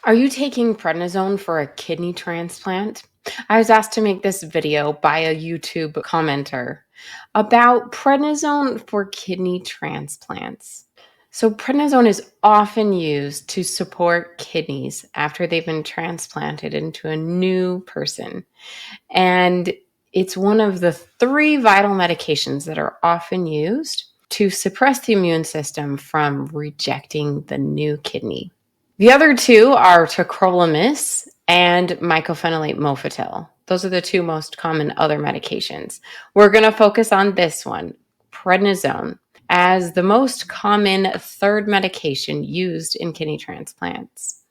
Are you taking prednisone for a kidney transplant? I was asked to make this video by a YouTube commenter about prednisone for kidney transplants. So, prednisone is often used to support kidneys after they've been transplanted into a new person. And it's one of the three vital medications that are often used to suppress the immune system from rejecting the new kidney. The other two are tacrolimus and mycophenolate mofetil. Those are the two most common other medications. We're going to focus on this one, prednisone, as the most common third medication used in kidney transplants.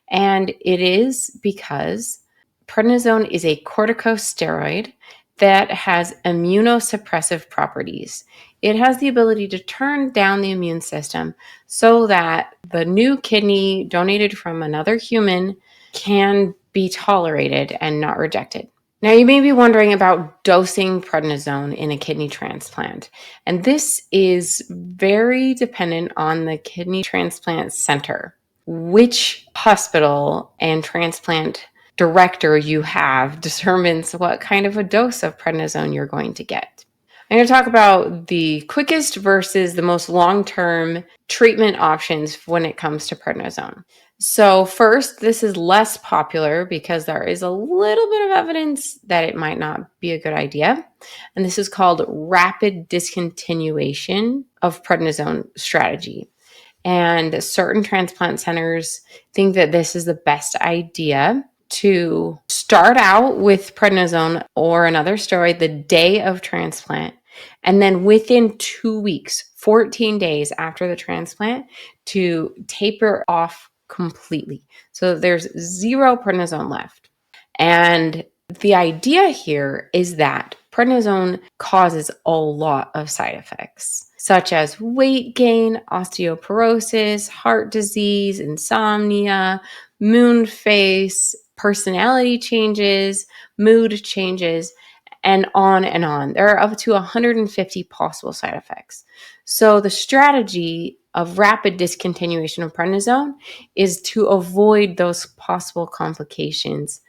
And it is because prednisone is a corticosteroid that has immunosuppressive properties. It has the ability to turn down the immune system so that the new kidney donated from another human can be tolerated and not rejected. Now, you may be wondering about dosing prednisone in a kidney transplant, and this is very dependent on the kidney transplant center. Which hospital and transplant director you have determines what kind of a dose of prednisone you're going to get. I'm going to talk about the quickest versus the most long-term treatment options when it comes to prednisone. So first, this is less popular because there is a little bit of evidence that it might not be a good idea. And this is called rapid discontinuation of prednisone strategy. And certain transplant centers think that this is the best idea to start out with prednisone or another steroid the day of transplant. And then within 2 weeks, 14 days after the transplant, to taper off completely. So there's zero prednisone left. And the idea here is that prednisone causes a lot of side effects, such as weight gain, osteoporosis, heart disease, insomnia, moon face, personality changes, mood changes, and on and on. There are up to 150 possible side effects. So the strategy of rapid discontinuation of prednisone is to avoid those possible complications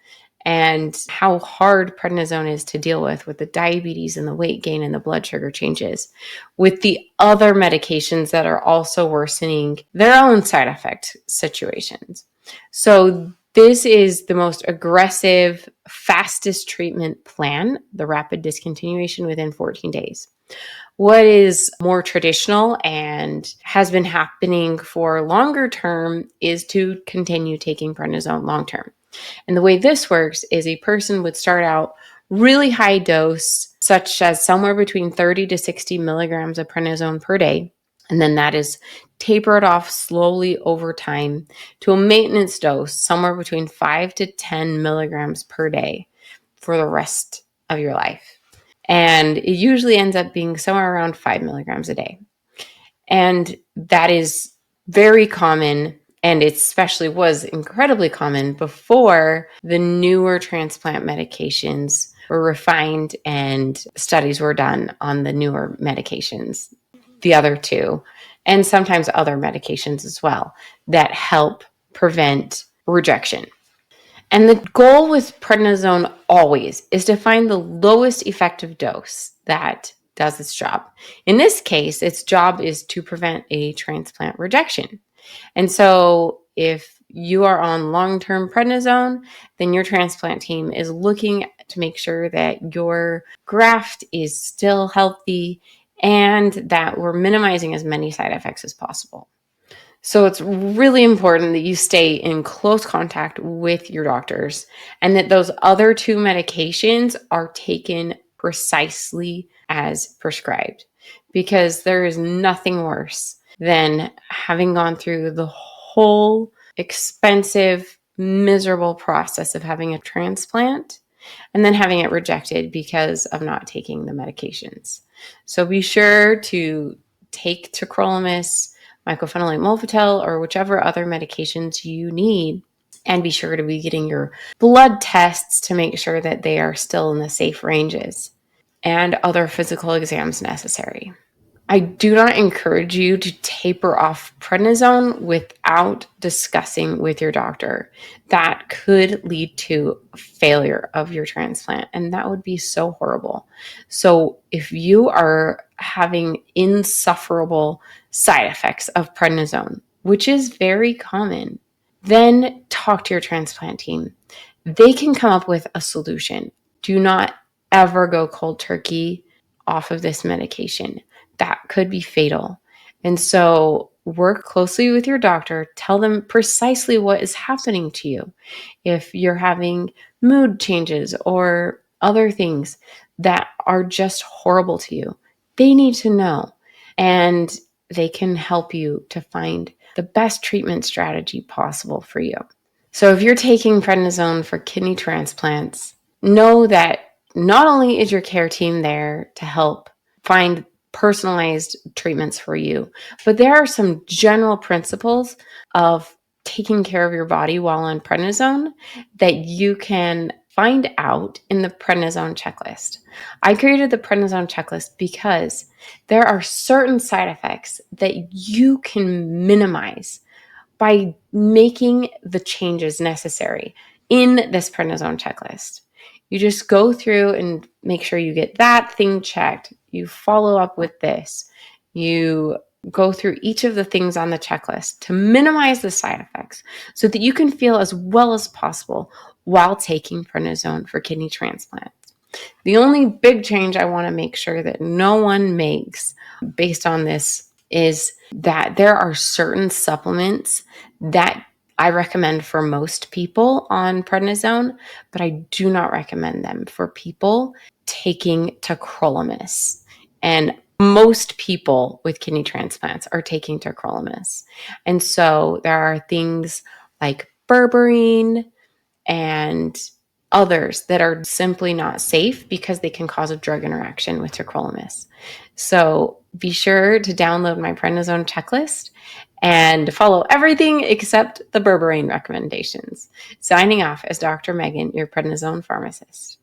and how hard prednisone is to deal with the diabetes and the weight gain and the blood sugar changes, with the other medications that are also worsening their own side effect situations. So this is the most aggressive, fastest treatment plan, the rapid discontinuation within 14 days. What is more traditional and has been happening for longer term is to continue taking prednisone long term. And the way this works is a person would start out really high dose, such as somewhere between 30 to 60 milligrams of prednisone per day. And then that is tapered off slowly over time to a maintenance dose somewhere between 5 to 10 milligrams per day for the rest of your life. And it usually ends up being somewhere around 5 milligrams a day. And that is very common, and it especially was incredibly common before the newer transplant medications were refined and studies were done on the newer medications, the other two, and sometimes other medications as well that help prevent rejection. And the goal with prednisone always is to find the lowest effective dose that does its job. In this case, its job is to prevent a transplant rejection. And so if you are on long-term prednisone, then your transplant team is looking to make sure that your graft is still healthy and that we're minimizing as many side effects as possible. So it's really important that you stay in close contact with your doctors and that those other two medications are taken precisely as prescribed, because there is nothing worse than having gone through the whole expensive, miserable process of having a transplant and then having it rejected because of not taking the medications. So be sure to take tacrolimus, mycophenolate mofetil, or whichever other medications you need, and be sure to be getting your blood tests to make sure that they are still in the safe ranges, and other physical exams necessary. I do not encourage you to taper off prednisone without discussing with your doctor. That could lead to failure of your transplant, and that would be so horrible. So, if you are having insufferable side effects of prednisone, which is very common, then talk to your transplant team. They can come up with a solution. Do not ever go cold turkey off of this medication. That could be fatal. And so work closely with your doctor. Tell them precisely what is happening to you. If you're having mood changes or other things that are just horrible to you, they need to know. And they can help you to find the best treatment strategy possible for you. So if you're taking prednisone for kidney transplants, know that not only is your care team there to help find personalized treatments for you, but there are some general principles of taking care of your body while on prednisone that you can find out in the prednisone checklist. I created the prednisone checklist because there are certain side effects that you can minimize by making the changes necessary in this prednisone checklist. You just go through and make sure you get that thing checked. You follow up with this. You go through each of the things on the checklist to minimize the side effects so that you can feel as well as possible while taking prednisone for kidney transplant. The only big change I want to make sure that no one makes based on this is that there are certain supplements that I recommend for most people on prednisone, but I do not recommend them for people taking tacrolimus. And most people with kidney transplants are taking tacrolimus. And so there are things like berberine and others that are simply not safe because they can cause a drug interaction with tacrolimus. So be sure to download my prednisone checklist and follow everything except the berberine recommendations. Signing off as Dr. Megan, your prednisone pharmacist.